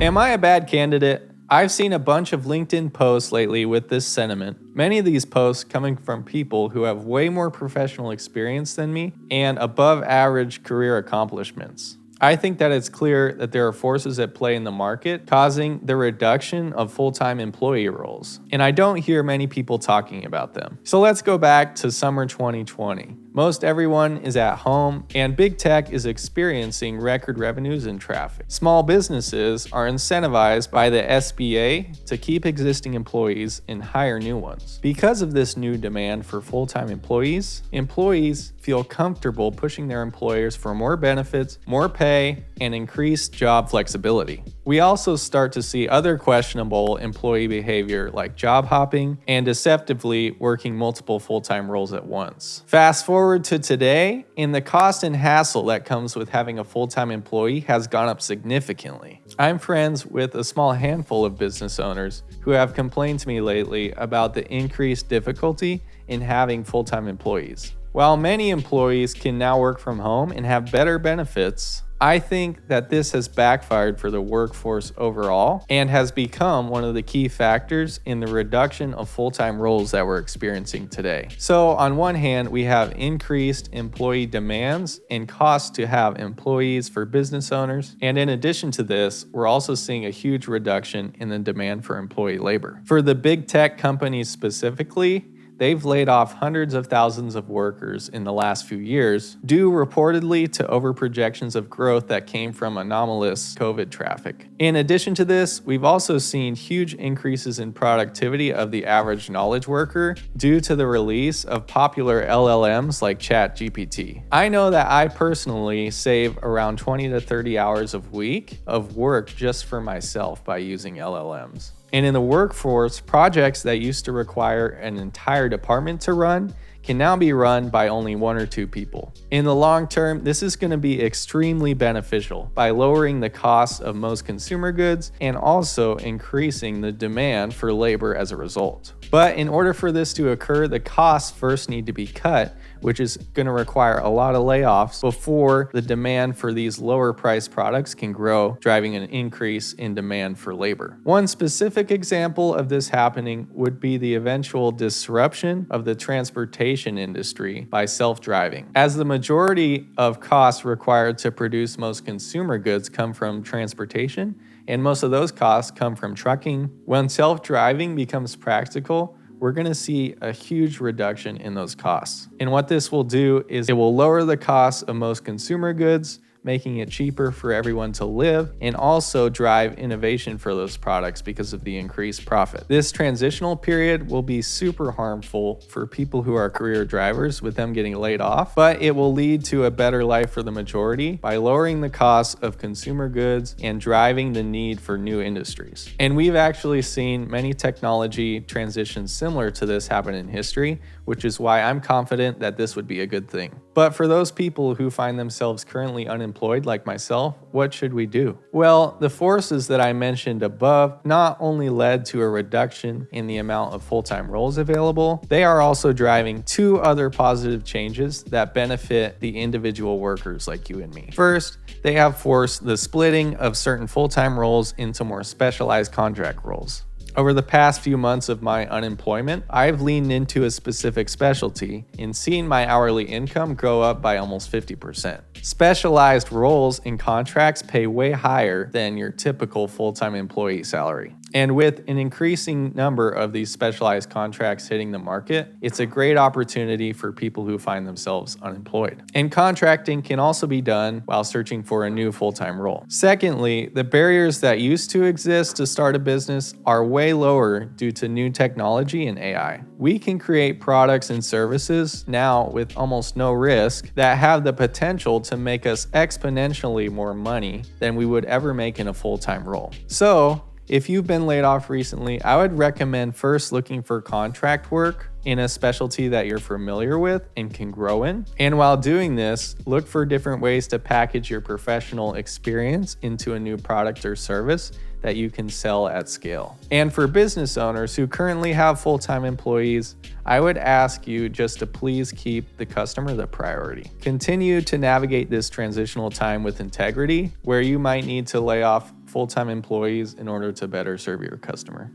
Am I a bad candidate? I've seen a bunch of LinkedIn posts lately with this sentiment. Many of these posts coming from people who have way more professional experience than me and above average career accomplishments. I think that it's clear that there are forces at play in the market causing the reduction of full-time employee roles, and I don't hear many people talking about them. So let's go back to summer 2020. Most everyone is at home, and big tech is experiencing record revenues and traffic. Small businesses are incentivized by the SBA to keep existing employees and hire new ones. Because of this new demand for full-time employees feel comfortable pushing their employers for more benefits, more pay, and increased job flexibility. We also start to see other questionable employee behavior like job hopping and deceptively working multiple full-time roles at once. Fast forward to today, and the cost and hassle that comes with having a full-time employee has gone up significantly. I'm friends with a small handful of business owners who have complained to me lately about the increased difficulty in having full-time employees. While many employees can now work from home and have better benefits, I think that this has backfired for the workforce overall and has become one of the key factors in the reduction of full-time roles that we're experiencing today. So on one hand, we have increased employee demands and costs to have employees for business owners. And in addition to this, we're also seeing a huge reduction in the demand for employee labor. For the big tech companies specifically, they've laid off hundreds of thousands of workers in the last few years, due reportedly to overprojections of growth that came from anomalous COVID traffic. In addition to this, we've also seen huge increases in productivity of the average knowledge worker due to the release of popular LLMs like ChatGPT. I know that I personally save around 20 to 30 hours a week of work just for myself by using LLMs. And in the workforce, projects that used to require an entire department to run can now be run by only one or two people. In the long term, this is going to be extremely beneficial by lowering the cost of most consumer goods and also increasing the demand for labor as a result. But in order for this to occur, the costs first need to be cut, which is going to require a lot of layoffs before the demand for these lower priced products can grow, driving an increase in demand for labor. One specific example of this happening would be the eventual disruption of the transportation industry by self-driving. As the majority of costs required to produce most consumer goods come from transportation, and most of those costs come from trucking, when self-driving becomes practical, we're going to see a huge reduction in those costs. And what this will do is it will lower the cost of most consumer goods, making it cheaper for everyone to live, and also drive innovation for those products because of the increased profit. This transitional period will be super harmful for people who are career drivers with them getting laid off, but it will lead to a better life for the majority by lowering the cost of consumer goods and driving the need for new industries. And we've actually seen many technology transitions similar to this happen in history, which is why I'm confident that this would be a good thing. But for those people who find themselves currently unemployed like myself, what should we do? Well, the forces that I mentioned above not only led to a reduction in the amount of full-time roles available, they are also driving two other positive changes that benefit the individual workers like you and me. First, they have forced the splitting of certain full-time roles into more specialized contract roles. Over the past few months of my unemployment, I've leaned into a specific specialty and seen my hourly income go up by almost 50%. Specialized roles and contracts pay way higher than your typical full-time employee salary. And with an increasing number of these specialized contracts hitting the market, it's a great opportunity for people who find themselves unemployed. And contracting can also be done while searching for a new full-time role. Secondly, the barriers that used to exist to start a business are way lower due to new technology and AI. We can create products and services now with almost no risk that have the potential to make us exponentially more money than we would ever make in a full-time role. So, if you've been laid off recently, I would recommend first looking for contract work in a specialty that you're familiar with and can grow in. And while doing this, look for different ways to package your professional experience into a new product or service that you can sell at scale. And for business owners who currently have full-time employees, I would ask you just to please keep the customer the priority. Continue to navigate this transitional time with integrity, where you might need to lay off full-time employees in order to better serve your customer.